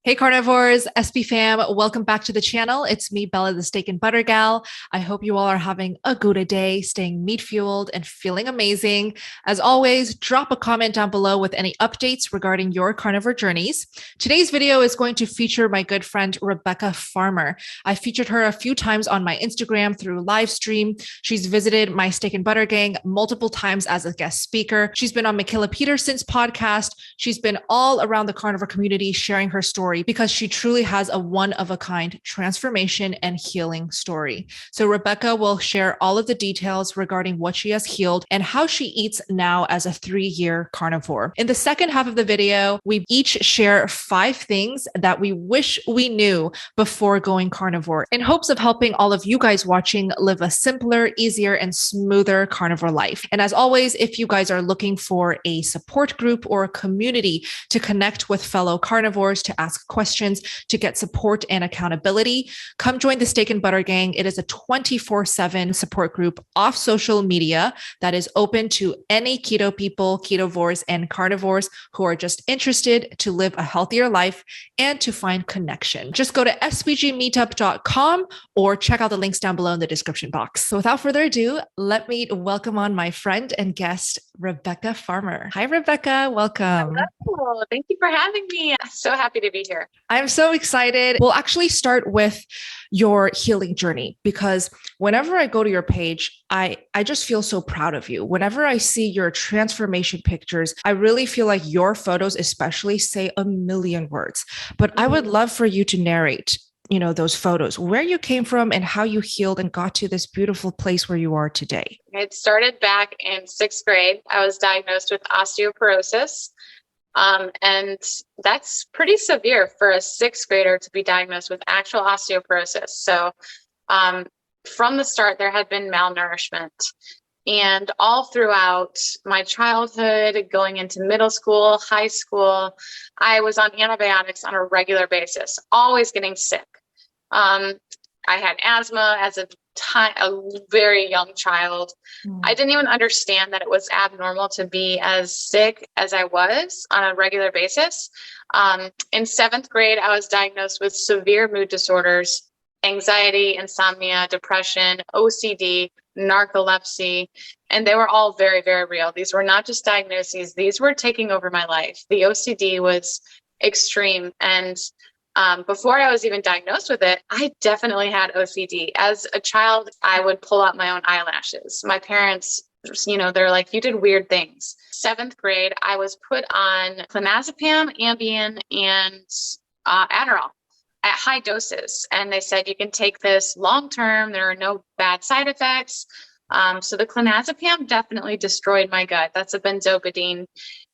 Hey carnivores, SB fam, welcome back to the channel. It's me, Bella, the steak and butter gal. I hope you all are having a good day, staying meat fueled and feeling amazing. As always, drop a comment down below with any updates regarding your carnivore journeys. Today's video is going to feature my good friend, Rebekah Farmer. I featured her a few times on my Instagram through live stream. She's visited my steak and butter gang multiple times as a guest speaker. She's been on Mikhaila Peterson's podcast. She's been all around the carnivore community sharing her story because she truly has a one-of-a-kind transformation and healing story. So Rebekah will share all of the details regarding what she has healed and how she eats now as a 3-year carnivore. In the second half of the video, we each share 5 things that we wish we knew before going carnivore in hopes of helping all of you guys watching live a simpler, easier, and smoother carnivore life. And as always, if you guys are looking for a support group or a community to connect with fellow carnivores, to ask questions, to get support and accountability, come join the Steak and Butter Gang. It is a 24/7 support group off social media that is open to any keto people, ketovores, and carnivores who are just interested to live a healthier life and to find connection. Just go to sbgmeetup.com or check out the links down below in the description box. So without further ado, let me welcome on my friend and guest, Rebekah Farmer. Hi, Rebekah. Welcome. Hello. Thank you for having me. I'm so happy to be here. I'm so excited. We'll actually start with your healing journey because whenever I go to your page, I just feel so proud of you. Whenever I see your transformation pictures, I really feel like your photos especially say a million words. But I would love for you to narrate, those photos, where you came from and how you healed and got to this beautiful place where you are today. It started back in 6th grade. I was diagnosed with osteoporosis. And that's pretty severe for a 6th grader to be diagnosed with actual osteoporosis. So from the start, there had been malnourishment. And all throughout my childhood, going into middle school, high school, I was on antibiotics on a regular basis, always getting sick. I had asthma as a very young child. I didn't even understand that it was abnormal to be as sick as I was on a regular basis. In 7th grade, I was diagnosed with severe mood disorders, anxiety, insomnia, depression, OCD, narcolepsy, and they were all very, very real. These were not just diagnoses. These were taking over my life. The OCD was extreme. And before I was even diagnosed with it, I definitely had OCD. As a child, I would pull out my own eyelashes. My parents, they're like, you did weird things. 7th grade, I was put on clonazepam, Ambien, and Adderall at high doses. And they said, you can take this long term. There are no bad side effects. So the clonazepam definitely destroyed my gut. That's a benzopidine.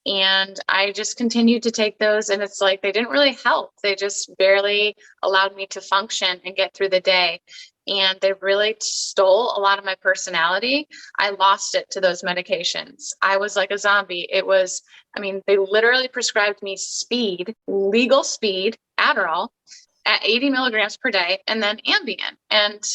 And I just continued to take those, and it's like they didn't really help. They just barely allowed me to function and get through the day. And they really stole a lot of my personality. I lost it to those medications. I was like a zombie. They literally prescribed me legal speed, Adderall at 80 milligrams per day, and then Ambien and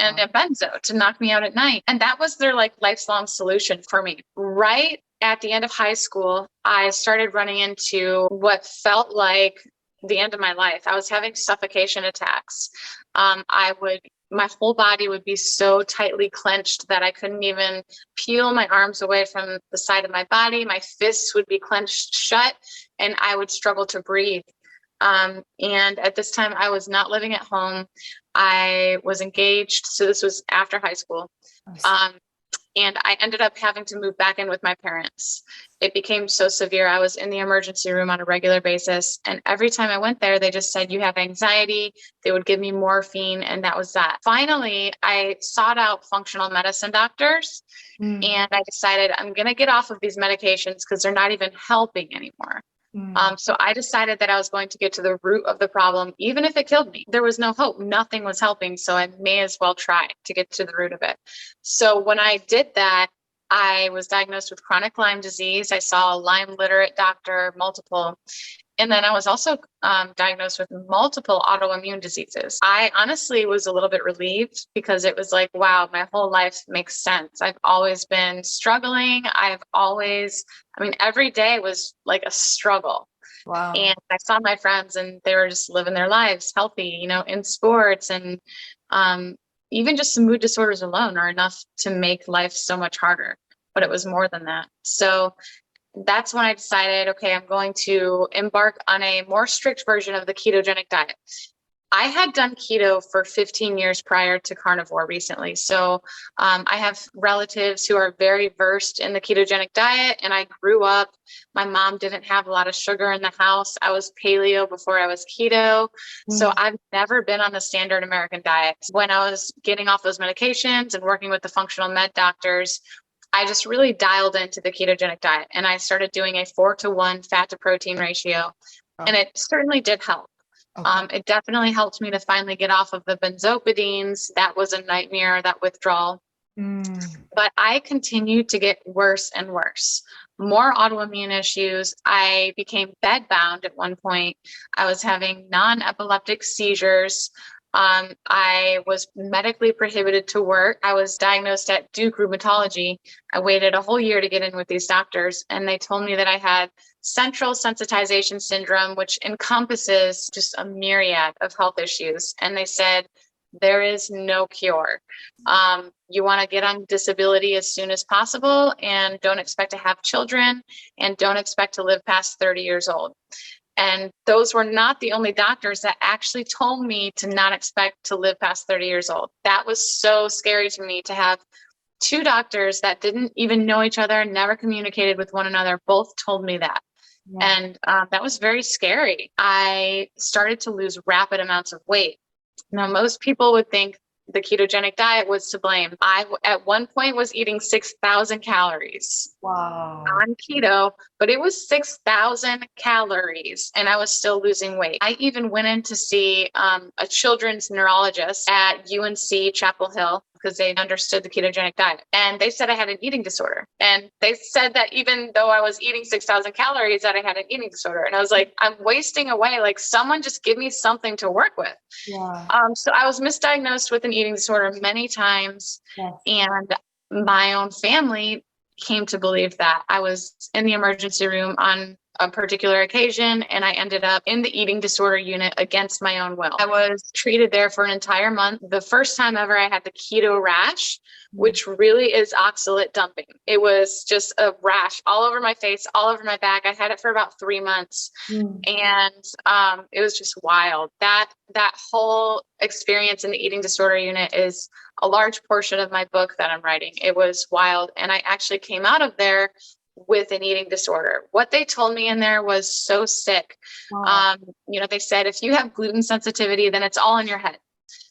a benzo to knock me out at night. And that was their lifelong solution for me. Right at the end of high school, I started running into what felt like the end of my life. I was having suffocation attacks. My whole body would be so tightly clenched that I couldn't even peel my arms away from the side of my body. My fists would be clenched shut and I would struggle to breathe. And at this time, I was not living at home. I was engaged. So this was after high school. And I ended up having to move back in with my parents. It became so severe. I was in the emergency room on a regular basis. And every time I went there, they just said, you have anxiety. They would give me morphine. And that was that. Finally, I sought out functional medicine doctors. And I decided I'm going to get off of these medications because they're not even helping anymore. So I decided that I was going to get to the root of the problem, even if it killed me. There was no hope. Nothing was helping. So I may as well try to get to the root of it. So when I did that, I was diagnosed with chronic Lyme disease. I saw a Lyme literate doctor, multiple. And then I was also diagnosed with multiple autoimmune diseases. I honestly was a little bit relieved because it was like, wow, my whole life makes sense. I've always been struggling. Every day was like a struggle. Wow. And I saw my friends and they were just living their lives healthy, in sports, and um, even just some mood disorders alone are enough to make life so much harder. But it was more than that. So that's when I decided, okay, I'm going to embark on a more strict version of the ketogenic diet. I had done keto for 15 years prior to carnivore recently. So I have relatives who are very versed in the ketogenic diet, and I grew up. My mom didn't have a lot of sugar in the house. I was paleo before I was keto. So I've never been on the standard American diet. When I was getting off those medications and working with the functional med doctors, I just really dialed into the ketogenic diet, and I started doing a 4-to-1 fat to protein ratio. And it certainly did help. Okay. It definitely helped me to finally get off of the benzodiazepines. That was a nightmare, that withdrawal. But I continued to get worse and worse. More autoimmune issues. I became bedbound at one point. I was having non-epileptic seizures. I was medically prohibited to work. I was diagnosed at Duke Rheumatology. I waited a whole year to get in with these doctors, and they told me that I had central sensitization syndrome, which encompasses just a myriad of health issues. And they said, there is no cure. You want to get on disability as soon as possible, and don't expect to have children, and don't expect to live past 30 years old. And those were not the only doctors that actually told me to not expect to live past 30 years old. That was so scary to me, to have two doctors that didn't even know each other, never communicated with one another, both told me that. Yeah. And that was very scary. I started to lose rapid amounts of weight. Now, most people would think the ketogenic diet was to blame. I, at one point, was eating 6,000 calories. Wow. On keto, but it was 6,000 calories, and I was still losing weight. I even went in to see a children's neurologist at UNC Chapel Hill, because they understood the ketogenic diet. And they said I had an eating disorder. And they said that even though I was eating 6,000 calories, that I had an eating disorder. And I was like, I'm wasting away. Like, someone just give me something to work with. Yeah. So I was misdiagnosed with an eating disorder many times. Yes. And my own family came to believe that. I was in the emergency room on a particular occasion, and I ended up in the eating disorder unit against my own will. I was treated there for an entire month. The first time ever I had the keto rash, which really is oxalate dumping. It was just a rash all over my face, all over my back. I had it for about 3 months. And it was just wild. That whole experience in the eating disorder unit is a large portion of my book that I'm writing. It was wild. And I actually came out of there with an eating disorder. What they told me in there was so sick. Wow. They said, if you have gluten sensitivity, then it's all in your head.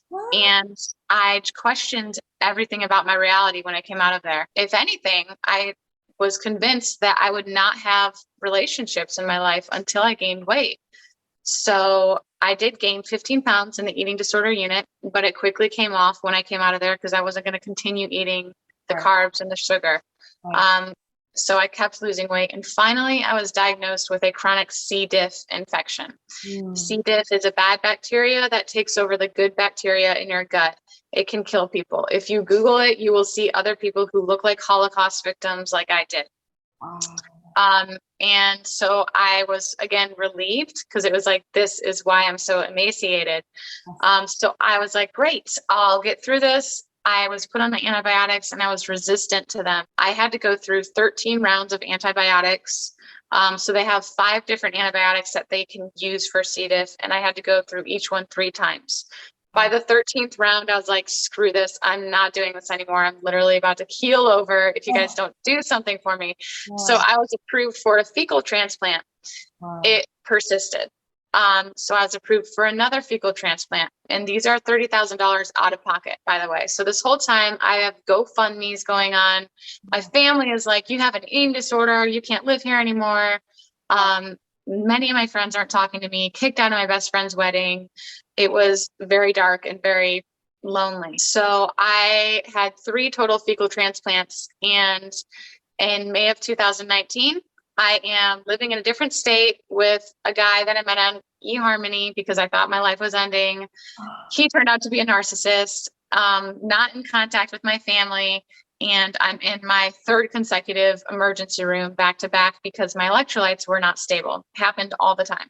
What? And I questioned everything about my reality when I came out of there. If anything, I was convinced that I would not have relationships in my life until I gained weight. So I did gain 15 pounds in the eating disorder unit, but it quickly came off when I came out of there, because I wasn't going to continue eating the carbs and the sugar. Right. So I kept losing weight. And finally, I was diagnosed with a chronic C-Diff infection. C-Diff is a bad bacteria that takes over the good bacteria in your gut. It can kill people. If you Google it, you will see other people who look like Holocaust victims like I did. And so I was, again, relieved, because it was like, this is why I'm so emaciated. So I was like, great, I'll get through this. I was put on the antibiotics, and I was resistant to them. I had to go through 13 rounds of antibiotics. So they have 5 different antibiotics that they can use for C. diff, and I had to go through each one 3 times. By the 13th round, I was like, screw this. I'm not doing this anymore. I'm literally about to keel over if you guys don't do something for me. Wow. So I was approved for a fecal transplant. Wow. It persisted. So I was approved for another fecal transplant. And these are $30,000 out of pocket, by the way. So this whole time I have GoFundMe's going on. My family is like, you have an eating disorder. You can't live here anymore. Many of my friends aren't talking to me, kicked out of my best friend's wedding. It was very dark and very lonely. So I had 3 total fecal transplants. And in May of 2019, I am living in a different state with a guy that I met on eHarmony because I thought my life was ending. He turned out to be a narcissist, not in contact with my family. and I'm in my third consecutive emergency room back to back because my electrolytes were not stable. Happened all the time.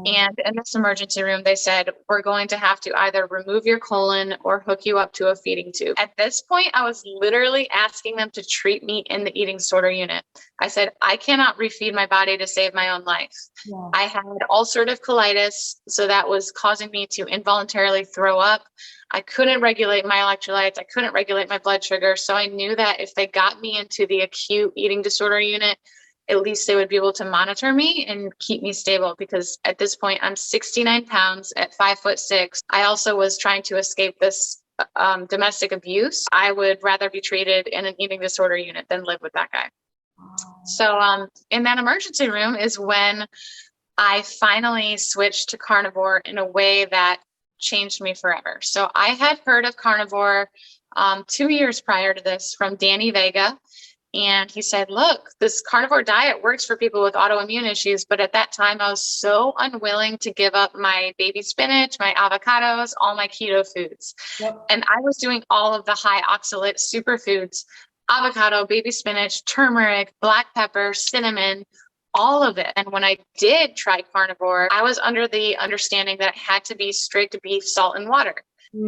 And in this emergency room, they said, we're going to have to either remove your colon or hook you up to a feeding tube. At this point, I was literally asking them to treat me in the eating disorder unit. I said, I cannot refeed my body to save my own life. Yeah. I had ulcerative colitis, so that was causing me to involuntarily throw up. I couldn't regulate my electrolytes. I couldn't regulate my blood sugar. So I knew that if they got me into the acute eating disorder unit, at least they would be able to monitor me and keep me stable, because at this point I'm 69 pounds at 5'6". I also was trying to escape this domestic abuse. I would rather be treated in an eating disorder unit than live with that guy. So in that emergency room is when I finally switched to carnivore in a way that changed me forever. So I had heard of carnivore 2 years prior to this from Danny Vega. And he said, look, this carnivore diet works for people with autoimmune issues. But at that time, I was so unwilling to give up my baby spinach, my avocados, all my keto foods. Yep. And I was doing all of the high oxalate superfoods, avocado, baby spinach, turmeric, black pepper, cinnamon, all of it. And when I did try carnivore, I was under the understanding that it had to be strict beef, salt, and water.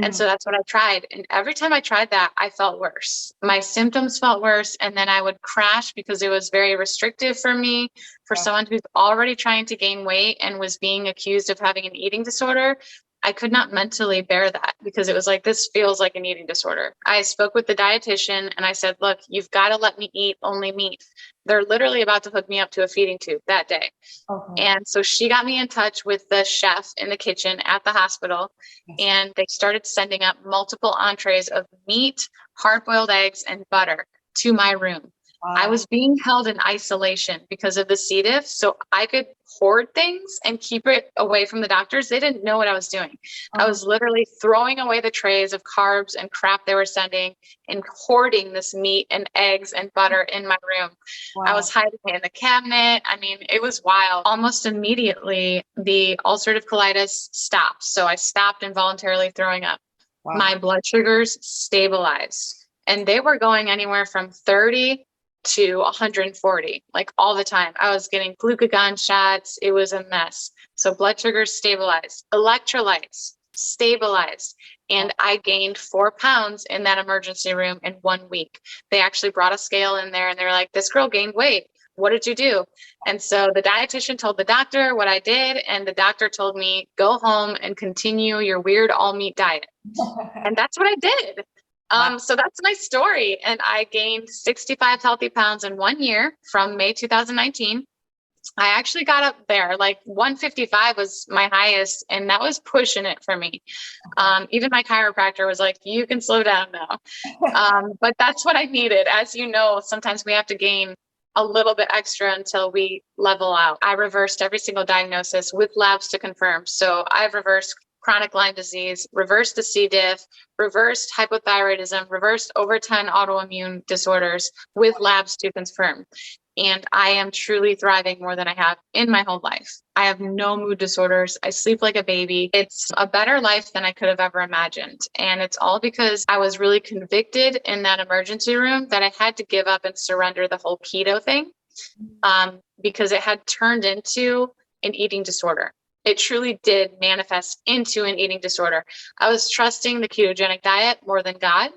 And so that's what I tried. And every time I tried that, I felt worse. My symptoms felt worse. And then I would crash because it was very restrictive for me. For someone who's already trying to gain weight and was being accused of having an eating disorder, I could not mentally bear that, because it was like, this feels like an eating disorder. I spoke with the dietitian and I said, look, you've got to let me eat only meat. They're literally about to hook me up to a feeding tube that day. Okay. And so she got me in touch with the chef in the kitchen at the hospital, and they started sending up multiple entrees of meat, hard-boiled eggs, and butter to my room. Wow. I was being held in isolation because of the C-Diff, so I could hoard things and keep it away from the doctors. They didn't know what I was doing. I was literally throwing away the trays of carbs and crap they were sending and hoarding this meat and eggs and butter in my room. Wow. I was hiding it in the cabinet. I mean, it was wild. Almost immediately, the ulcerative colitis stopped. So I stopped involuntarily throwing up. Wow. My blood sugars stabilized, and they were going anywhere from 30 to 140, like all the time. I was getting glucagon shots. It was a mess. So blood sugars stabilized, electrolytes stabilized, and I gained 4 pounds in that emergency room in 1 week. They actually brought a scale in there and they're like, this girl gained weight. What did you do? And so the dietitian told the doctor what I did, and the doctor told me, go home and continue your weird all meat diet. And that's what I did. So that's my story. And I gained 65 healthy pounds in 1 year from May 2019. I actually got up there, like 155 was my highest, and that was pushing it for me. Even my chiropractor was like, you can slow down now. But that's what I needed. As you know, sometimes we have to gain a little bit extra until we level out. I reversed every single diagnosis with labs to confirm. So I've reversed chronic Lyme disease, reversed the C-Diff, reversed hypothyroidism, reversed over 10 autoimmune disorders with labs to confirm. And I am truly thriving more than I have in my whole life. I have no mood disorders. I sleep like a baby. It's a better life than I could have ever imagined. And it's all because I was really convicted in that emergency room that I had to give up and surrender the whole keto thing, because it had turned into an eating disorder. It truly did manifest into an eating disorder. I was trusting the ketogenic diet more than God.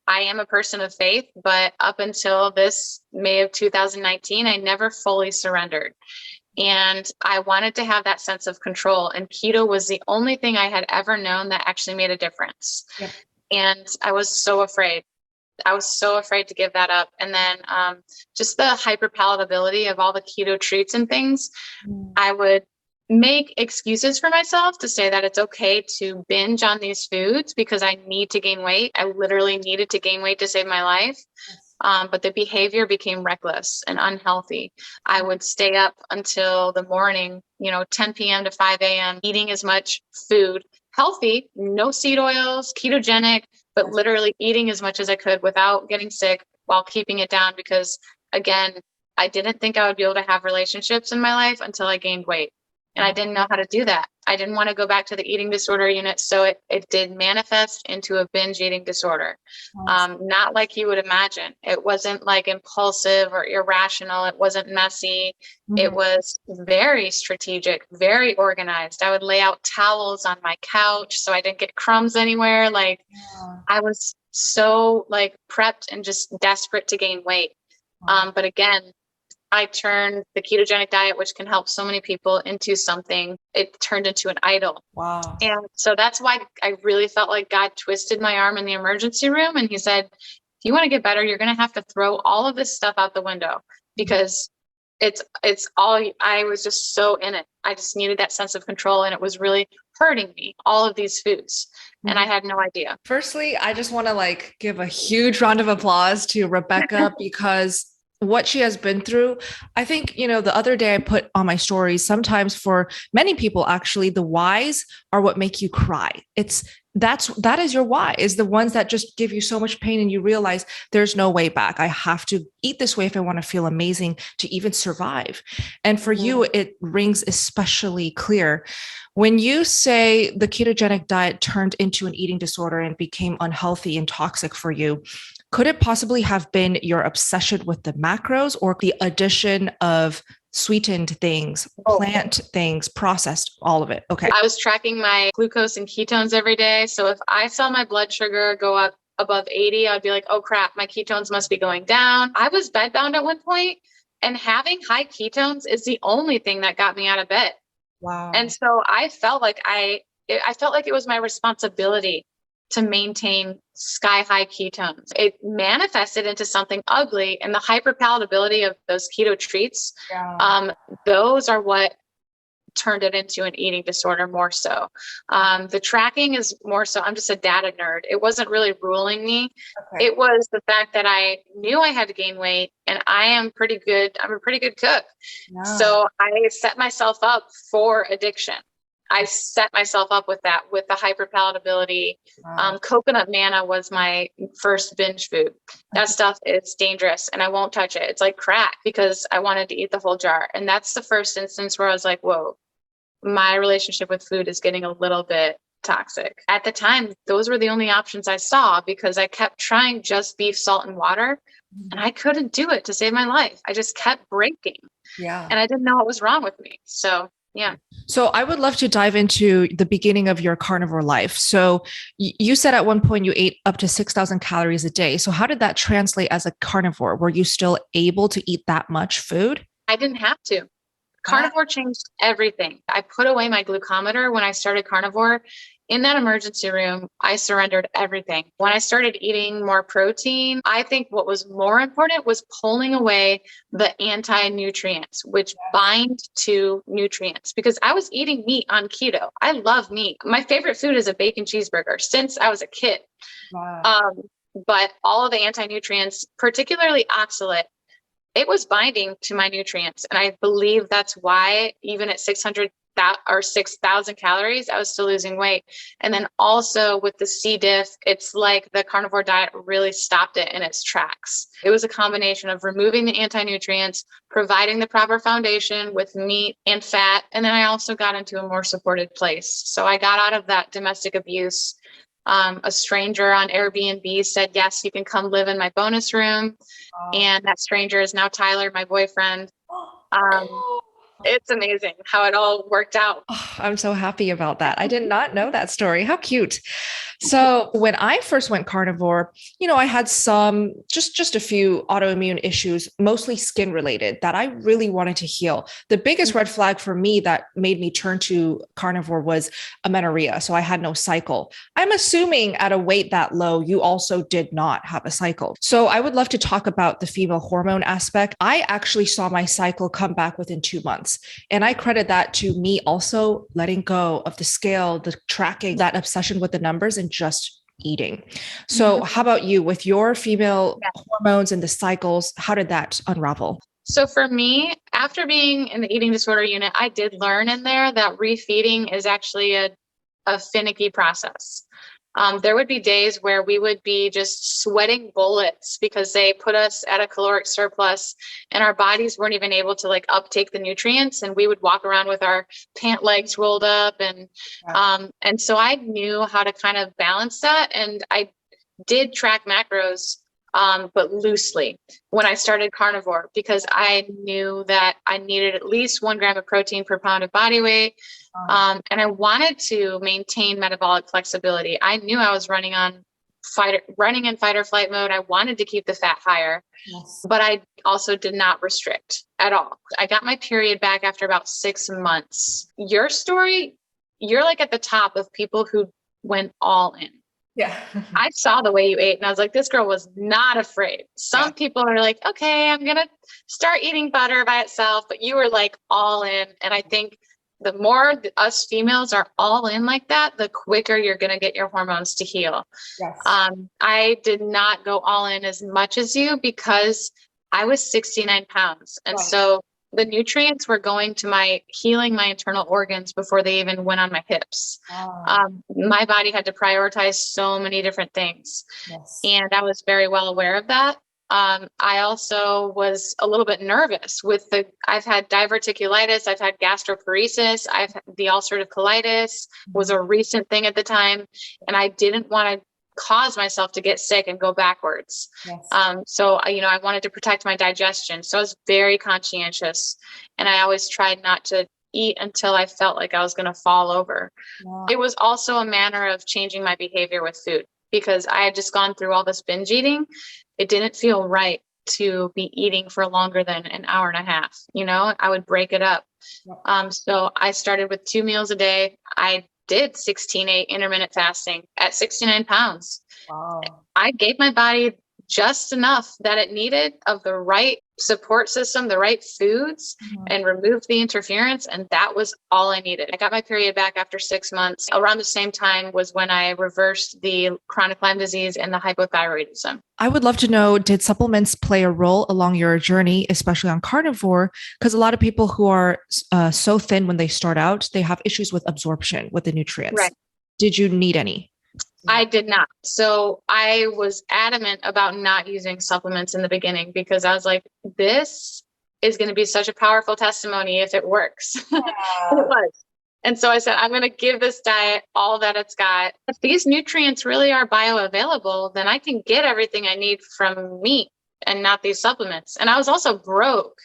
I am a person of faith, but up until this May of 2019, I never fully surrendered. And I wanted to have that sense of control. And keto was the only thing I had ever known that actually made a difference. Yep. And I was so afraid. I was so afraid to give that up. And then just the hyperpalatability of all the keto treats and things, I would make excuses for myself to say that it's okay to binge on these foods because I need to gain weight. I literally needed to gain weight to save my life. But the behavior became reckless and unhealthy. I would stay up until the morning, 10 p.m. to 5 a.m., eating as much food, healthy, no seed oils, ketogenic, but literally eating as much as I could without getting sick while keeping it down. Because again, I didn't think I would be able to have relationships in my life until I gained weight. And I didn't know how to do that. I didn't want to go back to the eating disorder unit. So it did manifest into a binge eating disorder. Not like you would imagine. It wasn't like impulsive or irrational. It wasn't messy. It was very strategic, very organized. I would lay out towels on my couch so I didn't get crumbs anywhere. Like I was so like prepped and just desperate to gain weight. But again, I turned the ketogenic diet, which can help so many people, into something. It turned into an idol. Wow. And so that's why I really felt like God twisted my arm in the emergency room. And he said, if you want to get better, you're going to have to throw all of this stuff out the window, because it's all, I was just so in it. I just needed that sense of control, and it was really hurting me, all of these foods. And I had no idea. Firstly, I just want to like give a huge round of applause to Rebekah because what she has been through. I think, the other day I put on my stories, sometimes for many people, actually, the whys are what make you cry. That is your why, is the ones that just give you so much pain and you realize there's no way back. I have to eat this way if I want to feel amazing to even survive. And for you, it rings especially clear. When you say the ketogenic diet turned into an eating disorder and became unhealthy and toxic for you, could it possibly have been your obsession with the macros or the addition of sweetened things, plant things, processed, all of it? Okay. I was tracking my glucose and ketones every day. So if I saw my blood sugar go up above 80, I'd be like, oh crap, my ketones must be going down. I was bedbound at one point, and having high ketones is the only thing that got me out of bed. Wow. And so I felt like I felt like it was my responsibility to maintain sky high ketones. It manifested into something ugly, and the hyperpalatability of those keto treats, those are what turned it into an eating disorder more so. The tracking is more so, I'm just a data nerd. It wasn't really ruling me. Okay. It was the fact that I knew I had to gain weight, and I'm a pretty good cook. Yeah. So I set myself up for addiction. I set myself up with that, with the hyperpalatability. Wow. Coconut manna was my first binge food. That stuff is dangerous, and I won't touch it. It's like crack, because I wanted to eat the whole jar. And that's the first instance where I was like, whoa, my relationship with food is getting a little bit toxic. At the time, those were the only options I saw, because I kept trying just beef, salt, and water, and I couldn't do it to save my life. I just kept breaking. Yeah. And I didn't know what was wrong with me. So yeah. So I would love to dive into the beginning of your carnivore life. So you said at one point you ate up to 6,000 calories a day. So how did that translate as a carnivore? Were you still able to eat that much food? I didn't have to. Carnivore changed everything. I put away my glucometer when I started carnivore. In that emergency room, I surrendered everything. When I started eating more protein, I think what was more important was pulling away the anti-nutrients, which bind to nutrients, because I was eating meat on keto. I love meat. My favorite food is a bacon cheeseburger since I was a kid. Wow. But all of the anti-nutrients, particularly oxalate, it was binding to my nutrients. And I believe that's why even at 6,000 calories, I was still losing weight. And then also with the C-Diff, it's like the carnivore diet really stopped it in its tracks. It was a combination of removing the anti-nutrients, providing the proper foundation with meat and fat. And then I also got into a more supported place. So I got out of that domestic abuse. A stranger on Airbnb said, yes, you can come live in my bonus room. And that stranger is now Tyler, my boyfriend. It's amazing how it all worked out. Oh, I'm so happy about that. I did not know that story. How cute. So when I first went carnivore, I had just a few autoimmune issues, mostly skin related, that I really wanted to heal. The biggest red flag for me that made me turn to carnivore was amenorrhea. So I had no cycle. I'm assuming at a weight that low, you also did not have a cycle. So I would love to talk about the female hormone aspect. I actually saw my cycle come back within 2 months. And I credit that to me also letting go of the scale, the tracking, that obsession with the numbers, and just eating. So how about you with your female hormones and the cycles? How did that unravel? So for me, after being in the eating disorder unit, I did learn in there that refeeding is actually a finicky process. There would be days where we would be just sweating bullets because they put us at a caloric surplus and our bodies weren't even able to like uptake the nutrients. And we would walk around with our pant legs rolled up. And so I knew how to kind of balance that. And I did track macros, but loosely when I started carnivore, because I knew that I needed at least 1 gram of protein per pound of body weight. And I wanted to maintain metabolic flexibility. I knew I was running in fight or flight mode. I wanted to keep the fat higher, but I also did not restrict at all. I got my period back after about 6 months. Your story, you're like at the top of people who went all in. Yeah. I saw the way you ate and I was like, this girl was not afraid. Some people are like, okay, I'm going to start eating butter by itself, but you were like all in. And I think the more us females are all in like that, the quicker you're going to get your hormones to heal. Yes. I did not go all in as much as you because I was 69 pounds. And so the nutrients were going to healing my internal organs before they even went on my hips. My body had to prioritize so many different things. And I was very well aware of that. I also was a little bit nervous I've had diverticulitis, I've had gastroparesis, the ulcerative colitis was a recent thing at the time. And I didn't want to cause myself to get sick and go backwards. So, I wanted to protect my digestion. So I was very conscientious and I always tried not to eat until I felt like I was going to fall over. It was also a manner of changing my behavior with food because I had just gone through all this binge eating. It didn't feel right to be eating for longer than an hour and a half. I would break it up. So I started with 2 meals a day. I did 16/8 intermittent fasting at 69 pounds. I gave my body just enough that it needed of the right support system, the right foods, and removed the interference. And that was all I needed. I got my period back after 6 months. Around the same time was when I reversed the chronic Lyme disease and the hypothyroidism. I would love to know, did supplements play a role along your journey, especially on carnivore? Because a lot of people who are so thin when they start out, they have issues with absorption with the nutrients. Did you need any? I did not. So I was adamant about not using supplements in the beginning because I was like, this is going to be such a powerful testimony if it works. It was. And so I said, I'm going to give this diet all that it's got. If these nutrients really are bioavailable, then I can get everything I need from meat and not these supplements. And I was also broke.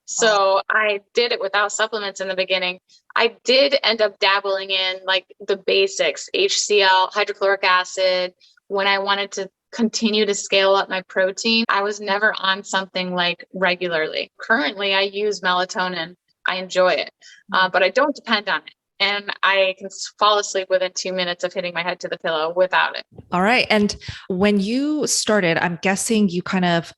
So I did it without supplements in the beginning. I did end up dabbling in like the basics, HCl, hydrochloric acid, when I wanted to continue to scale up my protein. I was never on something like regularly. Currently, I use melatonin. I enjoy it, but I don't depend on it. And I can fall asleep within 2 minutes of hitting my head to the pillow without it. All right. And when you started, I'm guessing you kind of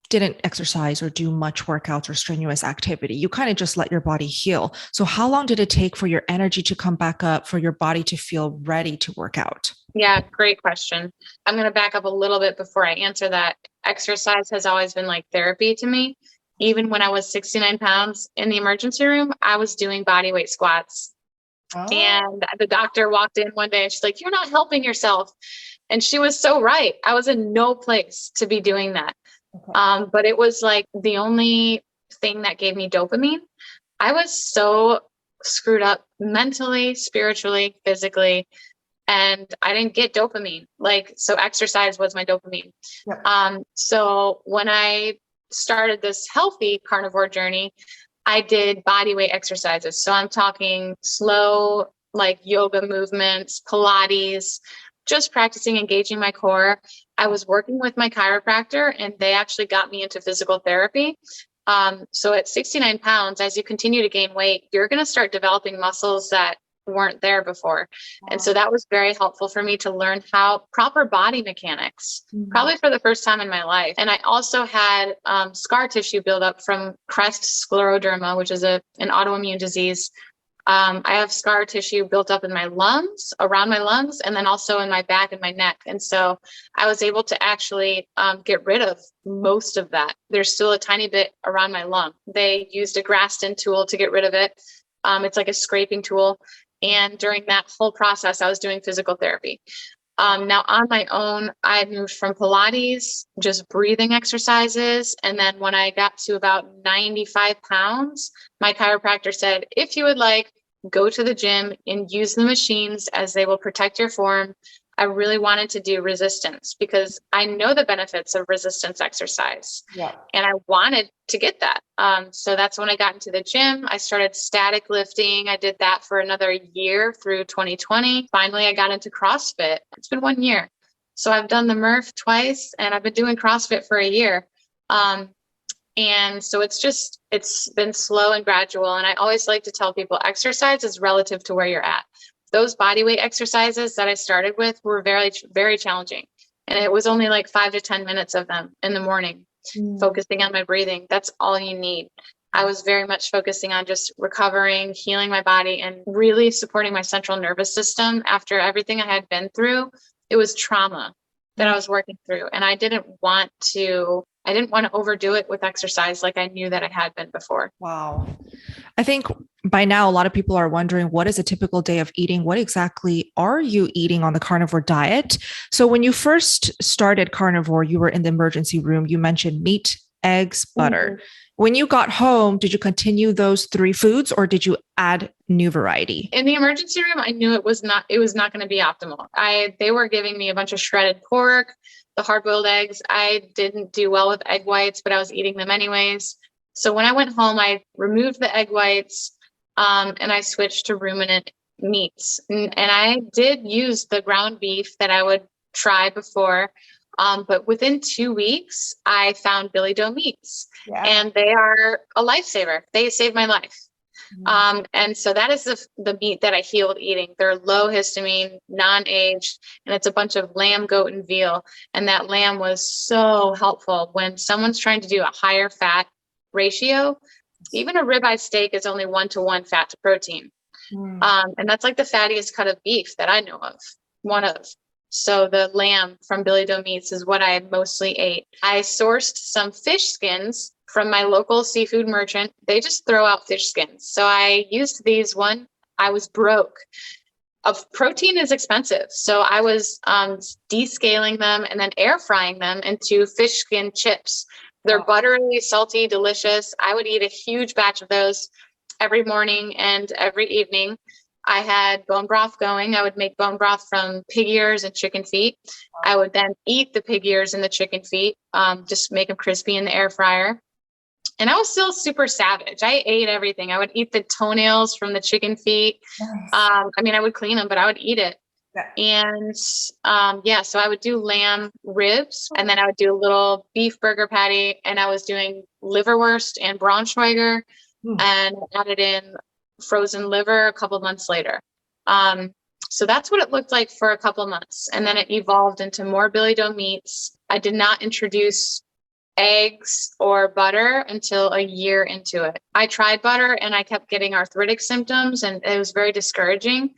didn't exercise or do much workouts or strenuous activity. You kind of just let your body heal. So how long did it take for your energy to come back up, for your body to feel ready to work out? Yeah, great question. I'm going to back up a little bit before I answer that. Exercise has always been like therapy to me. Even when I was 69 pounds in the emergency room, I was doing body weight squats. And the doctor walked in one day and she's like, you're not helping yourself. And she was so right. I was in no place to be doing that. But it was like the only thing that gave me dopamine. I was so screwed up mentally, spiritually, physically, and I didn't get dopamine. So exercise was my dopamine. So when I started this healthy carnivore journey, I did body weight exercises. So I'm talking slow, like yoga movements, Pilates, just practicing engaging my core. I was working with my chiropractor and they actually got me into physical therapy. So at 69 pounds, as you continue to gain weight, you're going to start developing muscles that weren't there before. And so that was very helpful for me to learn how proper body mechanics, probably for the first time in my life. And I also had scar tissue buildup from crest scleroderma, which is an autoimmune disease. I have scar tissue built up in my lungs, around my lungs, and then also in my back and my neck. And so I was able to actually get rid of most of that. There's still a tiny bit around my lung. They used a Grassland tool to get rid of it. It's like a scraping tool. And during that whole process, I was doing physical therapy. Now on my own, I moved from Pilates, just breathing exercises. And then when I got to about 95 pounds, my chiropractor said, if you would like, go to the gym and use the machines as they will protect your form. I really wanted to do resistance because I know the benefits of resistance exercise. Yeah. And I wanted to get that. So that's when I got into the gym. I started static lifting. I did that for another year through 2020. Finally, I got into CrossFit. It's been 1 year. So I've done the Murph twice and I've been doing CrossFit for a year. And so it's been slow and gradual. And I always like to tell people exercise is relative to where you're at. Those bodyweight exercises that I started with were very, very challenging. And it was only like 5 to 10 minutes of them in the morning, focusing on my breathing. That's all you need. I was very much focusing on just recovering, healing my body, and really supporting my central nervous system after everything I had been through. It was trauma that I was working through. And I didn't want to overdo it with exercise like I knew that I had been before. Wow. I think by now, a lot of people are wondering, what is a typical day of eating? What exactly are you eating on the carnivore diet? So when you first started carnivore, you were in the emergency room. You mentioned meat, eggs, butter. When you got home, did you continue those 3 foods or did you add new variety? In the emergency room, I knew it was not going to be optimal. They were giving me a bunch of shredded pork, the hard-boiled eggs. I didn't do well with egg whites, but I was eating them anyways. So when I went home, I removed the egg whites, and I switched to ruminant meats. And I did use the ground beef that I would try before. But within 2 weeks, I found Billy Doe meats, and they are a lifesaver. They saved my life. And so that is the meat that I healed eating. They're low histamine, non-aged, and it's a bunch of lamb, goat, and veal. And that lamb was so helpful when someone's trying to do a higher fat ratio. Even a ribeye steak is only 1-to-1 fat to protein. And that's like the fattiest cut of beef that I know of, one of. So the lamb from Billy Doe Meats is what I mostly ate. I sourced some fish skins from my local seafood merchant. They just throw out fish skins. So I used these. I was broke. Protein is expensive. So I was descaling them and then air frying them into fish skin chips. They're buttery, salty, delicious. I would eat a huge batch of those every morning and every evening. I had bone broth going. I would make bone broth from pig ears and chicken feet. I would then eat the pig ears and the chicken feet, just make them crispy in the air fryer. And I was still super savage. I ate everything. I would eat the toenails from the chicken feet. Nice. I would clean them, but I would eat it. Yeah. And so I would do lamb ribs, and then I would do a little beef burger patty, and I was doing liverwurst and Braunschweiger, and added in frozen liver a couple months later. So that's what it looked like for a couple months. And then it evolved into more Billy Doe meats. I did not introduce eggs or butter until a year into it. I tried butter and I kept getting arthritic symptoms, and it was very discouraging.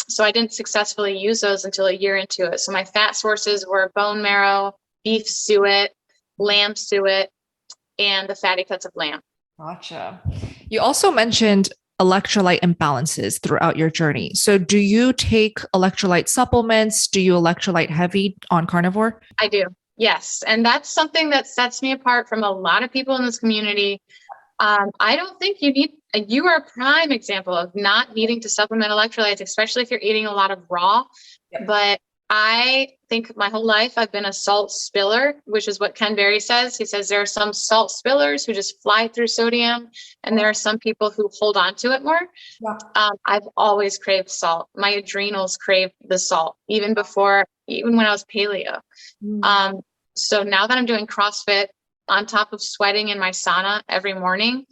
So I didn't successfully use those until a year into it. So my fat sources were bone marrow, beef suet, lamb suet, and the fatty cuts of lamb. Gotcha. You also mentioned electrolyte imbalances throughout your journey. So do you take electrolyte supplements? Do you electrolyte heavy on carnivore? I do. Yes. And that's something that sets me apart from a lot of people in this community. I don't think you are a prime example of not needing to supplement electrolytes, especially if you're eating a lot of raw. Yep. But I think my whole life I've been a salt spiller, which is what Ken Berry says. He says there are some salt spillers who just fly through sodium, and there are some people who hold on to it more. Yeah. I've always craved salt. My adrenals crave the salt, even when I was paleo. So now that I'm doing CrossFit, on top of sweating in my sauna every morning,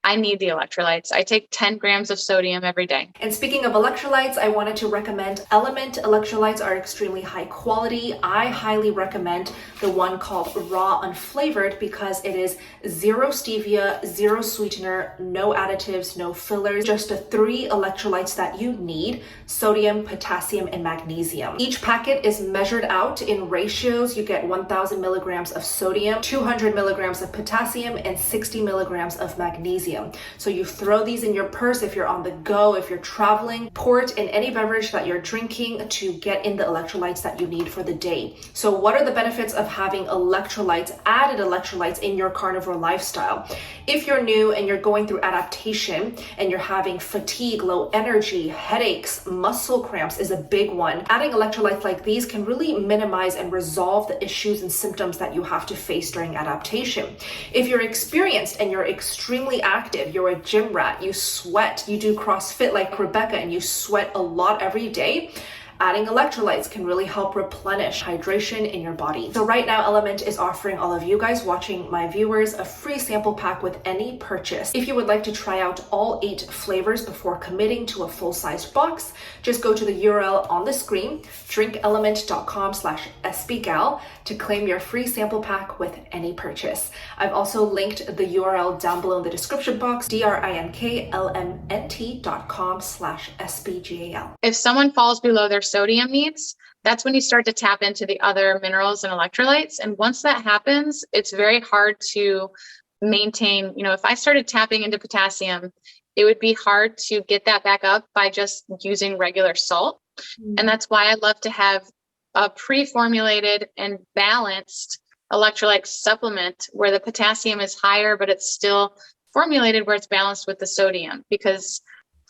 I need the electrolytes. I take 10 grams of sodium every day. And speaking of electrolytes, I wanted to recommend Element. Electrolytes are extremely high quality. I highly recommend the one called Raw Unflavored because it is 0 stevia, 0 sweetener, no additives, no fillers, just the 3 electrolytes that you need: sodium, potassium, and magnesium. Each packet is measured out in ratios. You get 1,000 milligrams of sodium, 200 milligrams of potassium, and 60 milligrams of magnesium. magnesium. So you throw these in your purse if you're on the go, if you're traveling, pour it in any beverage that you're drinking to get in the electrolytes that you need for the day. So what are the benefits of having electrolytes, added electrolytes in your carnivore lifestyle? If you're new and you're going through adaptation and you're having fatigue, low energy, headaches, muscle cramps is a big one, adding electrolytes like these can really minimize and resolve the issues and symptoms that you have to face during adaptation. If you're experienced and you're extremely active, you're a gym rat, you sweat, you do CrossFit like Rebekah and you sweat a lot every day, adding electrolytes can really help replenish hydration in your body. So right now, Element is offering all of you guys watching, my viewers, a free sample pack with any purchase. If you would like to try out all 8 flavors before committing to a full-sized box, just go to the URL on the screen, drinkelement.com/sbgal, to claim your free sample pack with any purchase. I've also linked the URL down below in the description box, drinklmnt.com/sbgal. If someone falls below their sodium needs, that's when you start to tap into the other minerals and electrolytes. And once that happens, it's very hard to maintain. If I started tapping into potassium, it would be hard to get that back up by just using regular salt. And that's why I love to have a pre-formulated and balanced electrolyte supplement where the potassium is higher, but it's still formulated where it's balanced with the sodium, because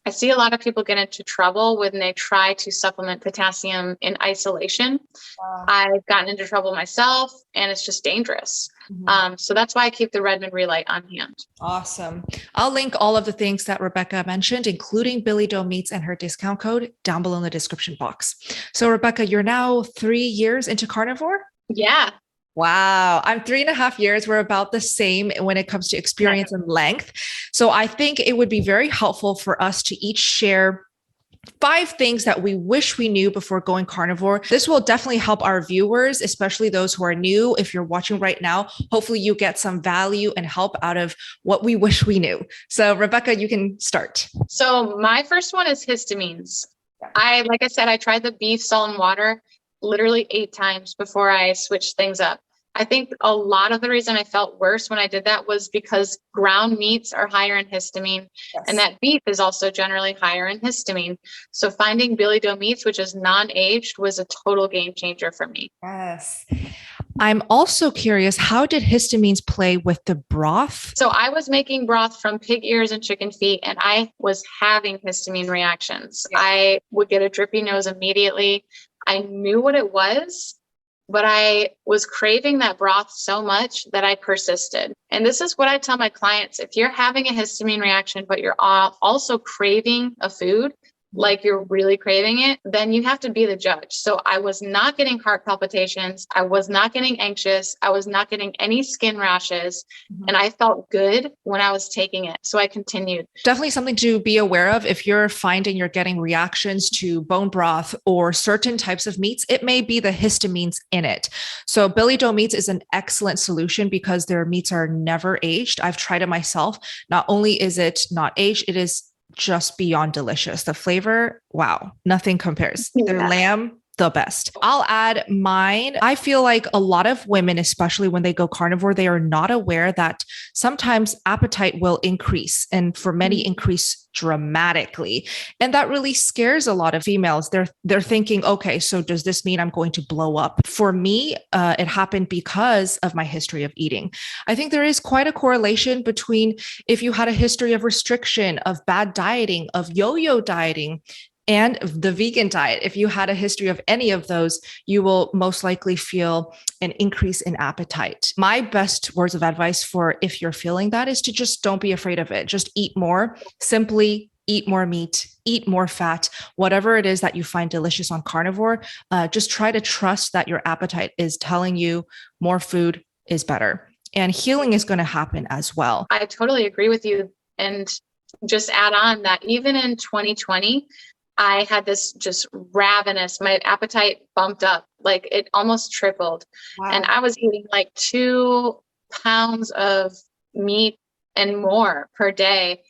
I see a lot of people get into trouble when they try to supplement potassium in isolation. Wow. I've gotten into trouble myself, and it's just dangerous. So that's why I keep the Redmond Relight on hand. Awesome. I'll link all of the things that Rebekah mentioned, including Billy Doe Meats and her discount code, down below in the description box. So Rebekah, you're now 3 years into carnivore? Yeah. Wow. I'm 3.5 years. We're about the same when it comes to experience and length. So I think it would be very helpful for us to each share 5 things that we wish we knew before going carnivore. This will definitely help our viewers, especially those who are new. If you're watching right now, hopefully you get some value and help out of what we wish we knew. So Rebekah, you can start. So my first one is histamines. Like I said, I tried the beef, salt, and water literally 8 times before I switched things up. I think a lot of the reason I felt worse when I did that was because ground meats are higher in histamine, and that beef is also generally higher in histamine. So finding Billy Doe Meats, which is non-aged, was a total game changer for me. Yes. I'm also curious, how did histamines play with the broth? So I was making broth from pig ears and chicken feet, and I was having histamine reactions. Yeah. I would get a drippy nose immediately. I knew what it was, but I was craving that broth so much that I persisted. And this is what I tell my clients. If you're having a histamine reaction, but you're also craving a food, like you're really craving it, then you have to be the judge. So I was not getting heart palpitations. I was not getting anxious. I was not getting any skin rashes. And I felt good when I was taking it. So I continued. Definitely something to be aware of. If you're finding you're getting reactions to bone broth or certain types of meats, it may be the histamines in it. So Billy Doe Meats is an excellent solution because their meats are never aged. I've tried it myself. Not only is it not aged, it is just beyond delicious. The flavor, wow, nothing compares. Their lamb, the best. I'll add mine. I feel like a lot of women, especially when they go carnivore, they are not aware that sometimes appetite will increase, and for many increase dramatically. And that really scares a lot of females. They're thinking, okay, so does this mean I'm going to blow up? For me, it happened because of my history of eating. I think there is quite a correlation between if you had a history of restriction, of bad dieting, of yo-yo dieting, and the vegan diet. If you had a history of any of those, you will most likely feel an increase in appetite. My best words of advice for if you're feeling that is to just don't be afraid of it. Just eat more. Simply eat more meat, eat more fat, whatever it is that you find delicious on carnivore. Just try to trust that your appetite is telling you more food is better. And healing is going to happen as well. I totally agree with you. And just add on that even in 2020, I had this just ravenous, my appetite bumped up, like it almost tripled. Wow. And I was eating like 2 pounds of meat and more per day.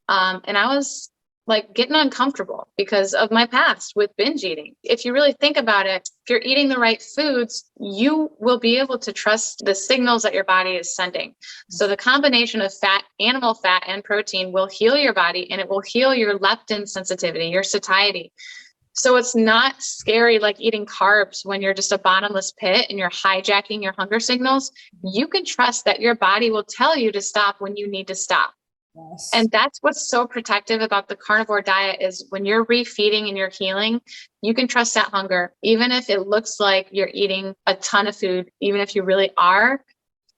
And I was like getting uncomfortable because of my past with binge eating. If you really think about it, if you're eating the right foods, you will be able to trust the signals that your body is sending. So the combination of fat, animal fat, and protein will heal your body, and it will heal your leptin sensitivity, your satiety. So it's not scary like eating carbs when you're just a bottomless pit and you're hijacking your hunger signals. You can trust that your body will tell you to stop when you need to stop. Yes. And that's what's so protective about the carnivore diet is when you're refeeding and you're healing, you can trust that hunger. Even if it looks like you're eating a ton of food, even if you really are,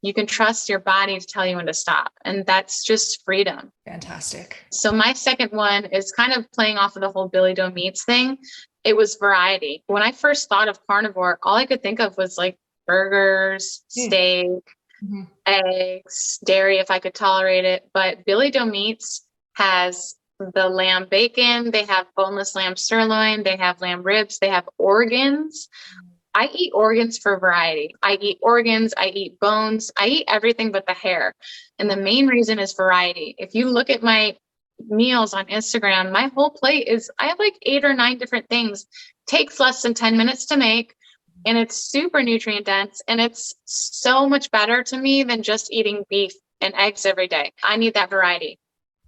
you can trust your body to tell you when to stop. And that's just freedom. Fantastic. So my second one is kind of playing off of the whole Billy Doe Meats thing. It was variety. When I first thought of carnivore, all I could think of was like burgers, steak, eggs, dairy, if I could tolerate it. But Billy Doe Meats has the lamb bacon. They have boneless lamb sirloin. They have lamb ribs. They have organs. I eat organs for variety. I eat organs. I eat bones. I eat everything but the hair. And the main reason is variety. If you look at my meals on Instagram, my whole plate is, I have like 8 or 9 different things. Takes less than 10 minutes to make. And it's super nutrient dense. And it's so much better to me than just eating beef and eggs every day. I need that variety.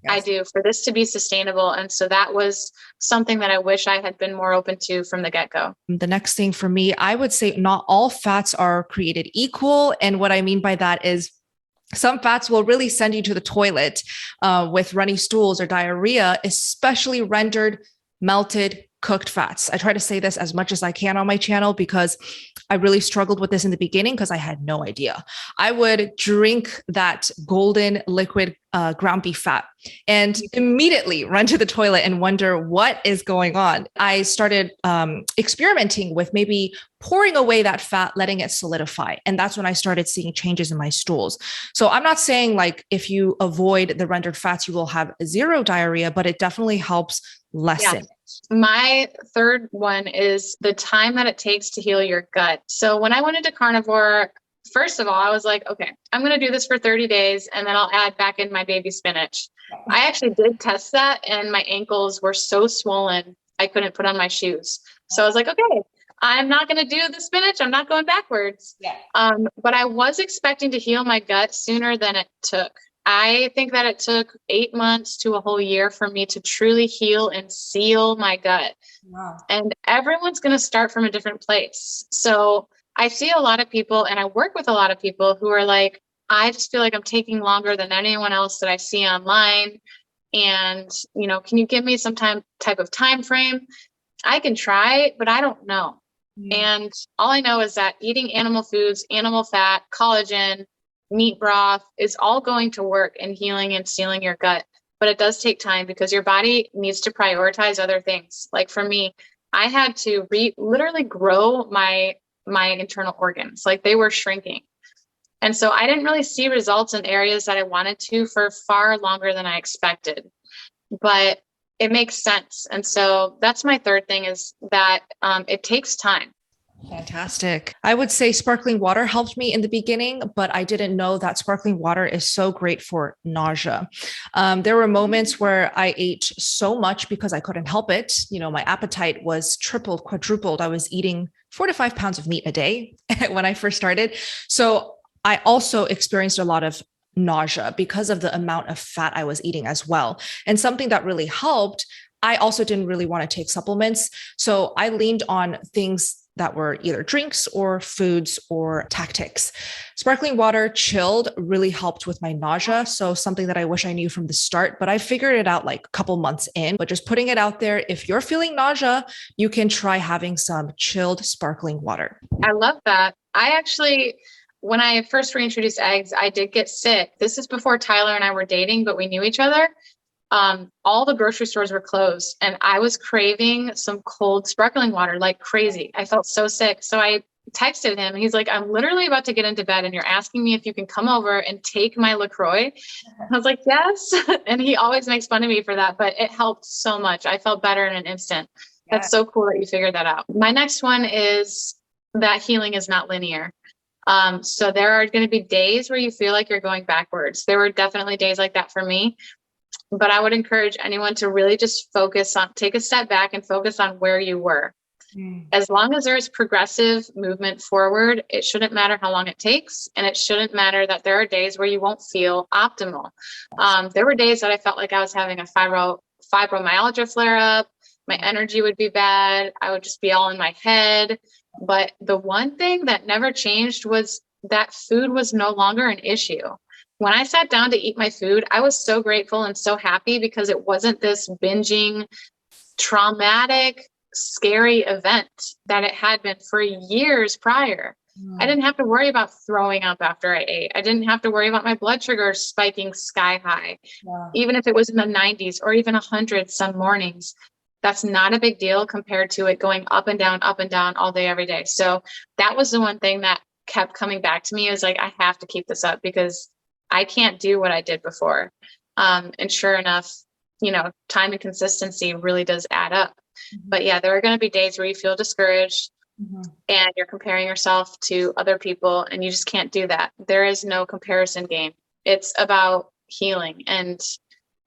Yes. I do, for this to be sustainable. And so that was something that I wish I had been more open to from the get-go. The next thing for me, I would say not all fats are created equal. And what I mean by that is some fats will really send you to the toilet with runny stools or diarrhea, especially rendered, melted, cooked fats. I try to say this as much as I can on my channel because I really struggled with this in the beginning because I had no idea. I would drink that golden liquid ground beef fat and immediately run to the toilet and wonder what is going on. I started experimenting with maybe pouring away that fat, letting it solidify. And that's when I started seeing changes in my stools. So I'm not saying like if you avoid the rendered fats, you will have zero diarrhea, but it definitely helps lessen. Yeah. My third one is the time that it takes to heal your gut. So when I went into carnivore, first of all, I was like, okay, I'm going to do this for 30 days and then I'll add back in my baby spinach. I actually did test that and my ankles were so swollen, I couldn't put on my shoes. So I was like, okay, I'm not going to do the spinach. I'm not going backwards. Yeah. But I was expecting to heal my gut sooner than it took. I think that it took 8 months to a whole year for me to truly heal and seal my gut. Wow. And everyone's going to start from a different place. So I see a lot of people and I work with a lot of people who are like, I just feel like I'm taking longer than anyone else that I see online. And, you know, can you give me some type of time frame? I can try, but I don't know. And all I know is that eating animal foods, animal fat, collagen, meat broth is all going to work in healing and sealing your gut. But it does take time because your body needs to prioritize other things. Like for me, I had to literally grow my internal organs. Like they were shrinking. And so I didn't really see results in areas that I wanted to for far longer than I expected. But it makes sense. And so that's my third thing is that it takes time. Fantastic. I would say sparkling water helped me in the beginning, but I didn't know that sparkling water is so great for nausea. There were moments where I ate so much because I couldn't help it. You know, my appetite was tripled, quadrupled. I was eating 4 to 5 pounds of meat a day when I first started. So I also experienced a lot of nausea because of the amount of fat I was eating as well. And something that really helped, I also didn't really want to take supplements. So I leaned on things that were either drinks or foods or tactics. Sparkling water chilled really helped with my nausea. So something that I wish I knew from the start, but I figured it out like a couple months in. But just putting it out there, if you're feeling nausea, you can try having some chilled sparkling water. I love that. When I first reintroduced eggs, I did get sick. This is before Tyler and I were dating, but we knew each other. All the grocery stores were closed and I was craving some cold sparkling water like crazy. I felt so sick. So I texted him and he's like, I'm literally about to get into bed and you're asking me if you can come over and take my LaCroix. I was like, yes. And he always makes fun of me for that, but it helped so much. I felt better in an instant. Yeah. That's so cool that you figured that out. My next one is that healing is not linear. So there are going to be days where you feel like you're going backwards. There were definitely days like that for me. but I would encourage anyone to really just take a step back and focus on where you were. As long as there's progressive movement forward, it shouldn't matter how long it takes. And it shouldn't matter that there are days where you won't feel optimal. There were days that I felt like I was having a fibromyalgia flare up. My energy would be bad. I would just be all in my head. But the one thing that never changed was that food was no longer an issue. When I sat down to eat my food, I was so grateful and so happy because it wasn't this binging, traumatic, scary event that it had been for years prior. I didn't have to worry about throwing up after I ate. I didn't have to worry about my blood sugar spiking sky high. Even if it was in the 90s or even 100 some mornings, that's not a big deal compared to it going up and down all day, every day. So that was the one thing that kept coming back to me. Is like, I have to keep this up because I can't do what I did before. And sure enough, time and consistency really does add up. But yeah, there are going to be days where you feel discouraged and you're comparing yourself to other people, and you just can't do that. There is no comparison game. It's about healing and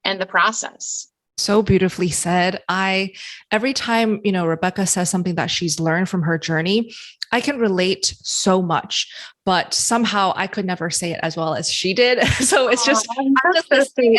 the process. So beautifully said. Every time, Rebekah says something that she's learned from her journey, I can relate so much, but somehow I could never say it as well as she did. So it's just, I'm just listening.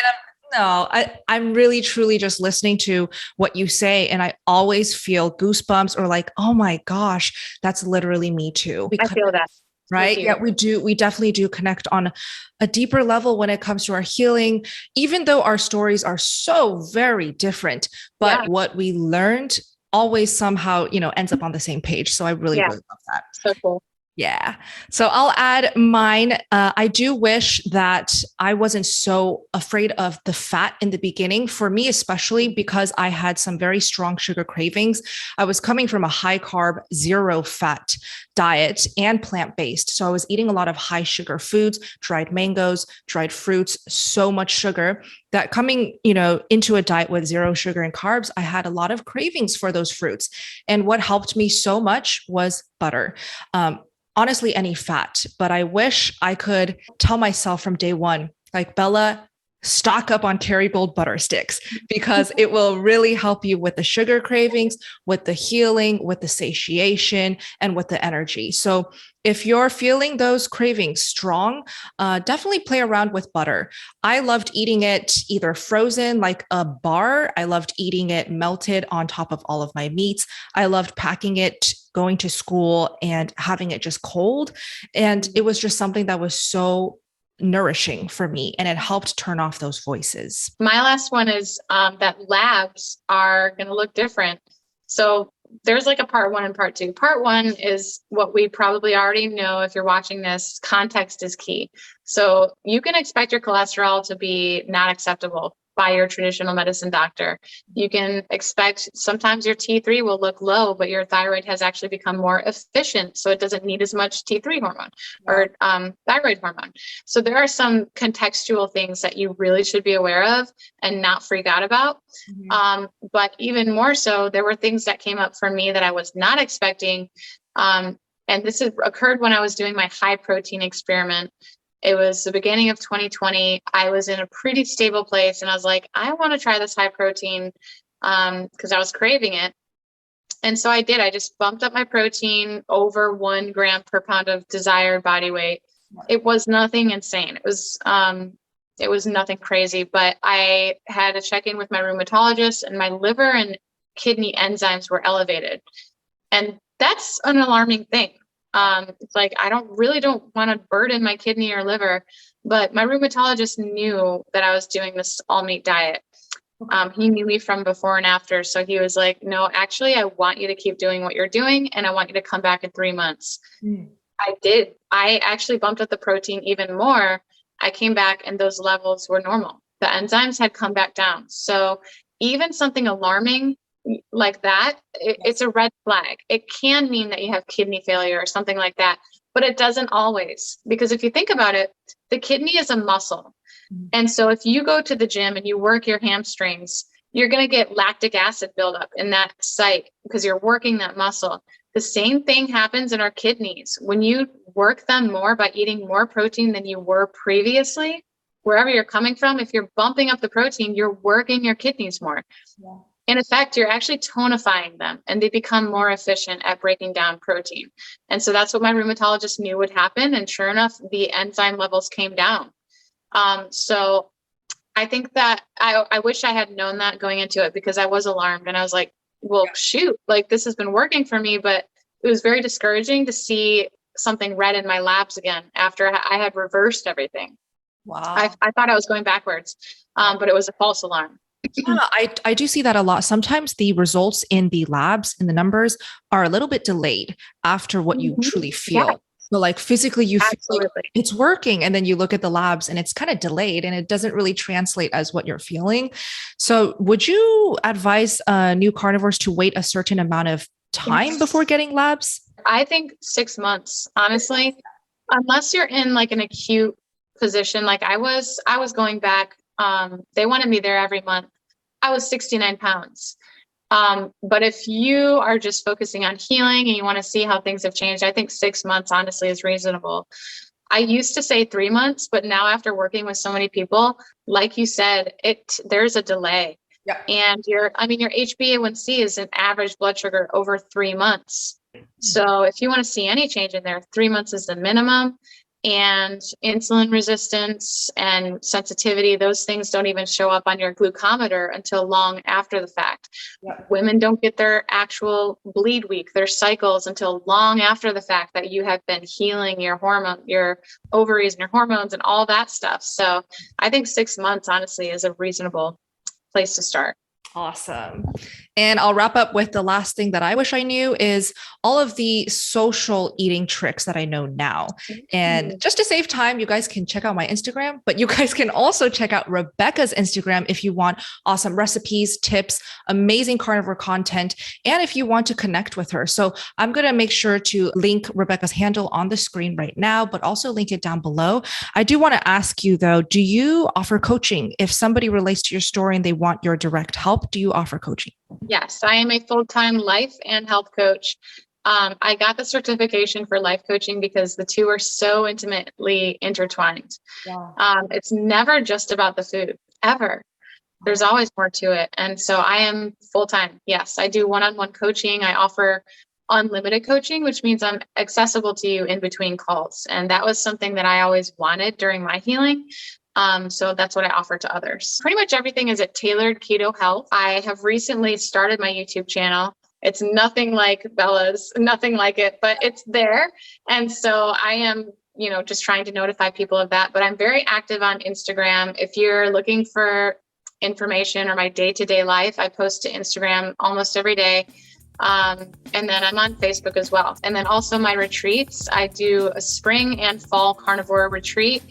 I'm really, truly just listening to what you say. And I always feel goosebumps or like, oh my gosh, that's literally me too. I feel that. Right. Yeah, we do. We definitely do connect on a deeper level when it comes to our healing, even though our stories are so very different, but what we learned always somehow, ends up on the same page. So I really, really love that. So cool. Yeah. So I'll add mine. I do wish that I wasn't so afraid of the fat in the beginning, for me, especially because I had some very strong sugar cravings. I was coming from a high carb, zero fat diet and plant-based. So I was eating a lot of high sugar foods, dried mangoes, dried fruits, so much sugar that coming, into a diet with zero sugar and carbs, I had a lot of cravings for those fruits. And what helped me so much was butter. Honestly, any fat, but I wish I could tell myself from day one, like, Bella, stock up on Kerrygold butter sticks, because it will really help you with the sugar cravings, with the healing, with the satiation, and with the energy. So if you're feeling those cravings strong, definitely play around with butter. I loved eating it either frozen like a bar. I loved eating it melted on top of all of my meats. I loved packing it, going to school and having it just cold. And it was just something that was so nourishing for me, and it helped turn off those voices. My last one is that labs are going to look different. So there's like a part one and part two. Part one is what we probably already know. If you're watching this, context is key. So you can expect your cholesterol to be not acceptable by your traditional medicine doctor. You can expect sometimes your T3 will look low, but your thyroid has actually become more efficient. So it doesn't need as much T3 hormone or thyroid hormone. So there are some contextual things that you really should be aware of and not freak out about. But even more so, there were things that came up for me that I was not expecting. And this occurred when I was doing my high protein experiment. It was the beginning of 2020. I was in a pretty stable place and I was like, I want to try this high protein because I was craving it. And so I did. I just bumped up my protein over 1 gram per pound of desired body weight. It was nothing insane. It was nothing crazy, but I had a check-in with my rheumatologist and my liver and kidney enzymes were elevated. And that's an alarming thing. It's like, I don't want to burden my kidney or liver, but my rheumatologist knew that I was doing this all meat diet. He knew me from before and after. So he was like, no, actually, I want you to keep doing what you're doing. And I want you to come back in 3 months. I did. I actually bumped up the protein even more. I came back and those levels were normal. The enzymes had come back down. So even something alarming like that, it's a red flag. It can mean that you have kidney failure or something like that, but it doesn't always, because if you think about it, the kidney is a muscle. And so if you go to the gym and you work your hamstrings, you're going to get lactic acid buildup in that site because you're working that muscle. The same thing happens in our kidneys. When you work them more by eating more protein than you were previously, wherever you're coming from, if you're bumping up the protein, you're working your kidneys more. Yeah. In effect, you're actually tonifying them and they become more efficient at breaking down protein. And so that's what my rheumatologist knew would happen. And sure enough, the enzyme levels came down. So I think that I wish I had known that going into it, because I was alarmed and I was like, well, shoot, like this has been working for me, but it was very discouraging to see something red in my labs again after I had reversed everything. Wow. I thought I was going backwards, but it was a false alarm. Yeah, I do see that a lot. Sometimes the results in the labs and the numbers are a little bit delayed after what you truly feel. Yeah. So like physically you Absolutely. feel like it's working, and then you look at the labs and it's kind of delayed and it doesn't really translate as what you're feeling. So would you advise new carnivores to wait a certain amount of time before getting labs? I think 6 months, honestly, unless you're in like an acute position. Like I was going back, they wanted me there every month. I was 69 pounds. But if you are just focusing on healing and you want to see how things have changed, I think 6 months honestly is reasonable. I used to say 3 months, but now after working with so many people, like you said, there's a delay. Yeah. And your HbA1c is an average blood sugar over 3 months. So if you want to see any change in there, 3 months is the minimum. And insulin resistance and sensitivity, those things don't even show up on your glucometer until long after the fact. Yep. Women don't get their actual bleed week, their cycles, until long after the fact that you have been healing your hormone, your ovaries and your hormones and all that stuff. So I think 6 months, honestly, is a reasonable place to start. Awesome. And I'll wrap up with the last thing that I wish I knew is all of the social eating tricks that I know now. And just to save time, you guys can check out my Instagram, but you guys can also check out Rebekah's Instagram if you want awesome recipes, tips, amazing carnivore content, and if you want to connect with her. So I'm going to make sure to link Rebekah's handle on the screen right now, but also link it down below. I do want to ask you though, do you offer coaching? If somebody relates to your story and they want your direct help, do you offer coaching? Yes, I am a full-time life and health coach. I got the certification for life coaching because the two are so intimately intertwined. Yeah. It's never just about the food, ever. There's always more to it. And so I am full-time. Yes, I do one-on-one coaching. I offer unlimited coaching, which means I'm accessible to you in between calls. And that was something that I always wanted during my healing. So that's what I offer to others. Pretty much everything is at Tailored Keto Health. I have recently started my YouTube channel. It's nothing like Bella's, nothing like it, but it's there. And so I am, just trying to notify people of that, but I'm very active on Instagram. If you're looking for information or my day-to-day life, I post to Instagram almost every day. And then I'm on Facebook as well. And then also my retreats. I do a spring and fall carnivore retreat.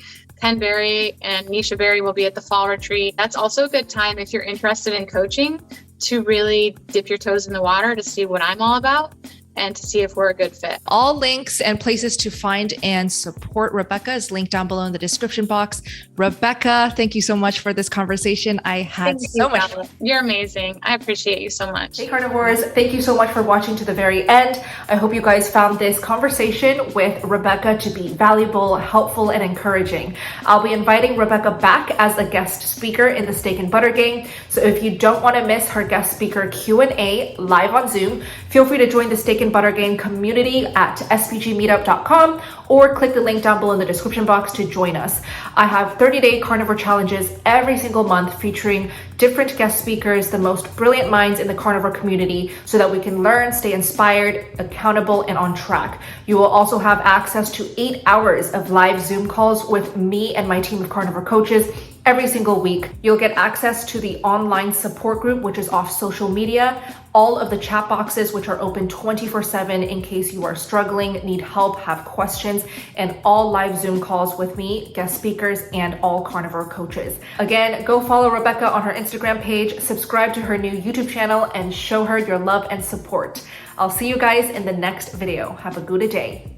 Penberry and Nisha Berry will be at the fall retreat. That's also a good time if you're interested in coaching to really dip your toes in the water to see what I'm all about and to see if we're a good fit. All links and places to find and support Rebekah is linked down below in the description box. Rebekah, thank you so much for this conversation. I had so much fun. You're amazing. I appreciate you so much. Hey carnivores, thank you so much for watching to the very end. I hope you guys found this conversation with Rebekah to be valuable, helpful, and encouraging. I'll be inviting Rebekah back as a guest speaker in the Steak and Butter Gang. So if you don't want to miss her guest speaker Q&A live on Zoom, feel free to join the Steak and Butter Gang community at spgmeetup.com or click the link down below in the description box to join us. I have 30-day carnivore challenges every single month featuring different guest speakers, the most brilliant minds in the carnivore community, so that we can learn, stay inspired, accountable, and on track. You will also have access to 8 hours of live Zoom calls with me and my team of carnivore coaches every single week. You'll get access to the online support group, which is off social media, all of the chat boxes, which are open 24/7 in case you are struggling, need help, have questions, and all live Zoom calls with me, guest speakers, and all carnivore coaches. Again, go follow Rebekah on her Instagram page, subscribe to her new YouTube channel, and show her your love and support. I'll see you guys in the next video. Have a good day.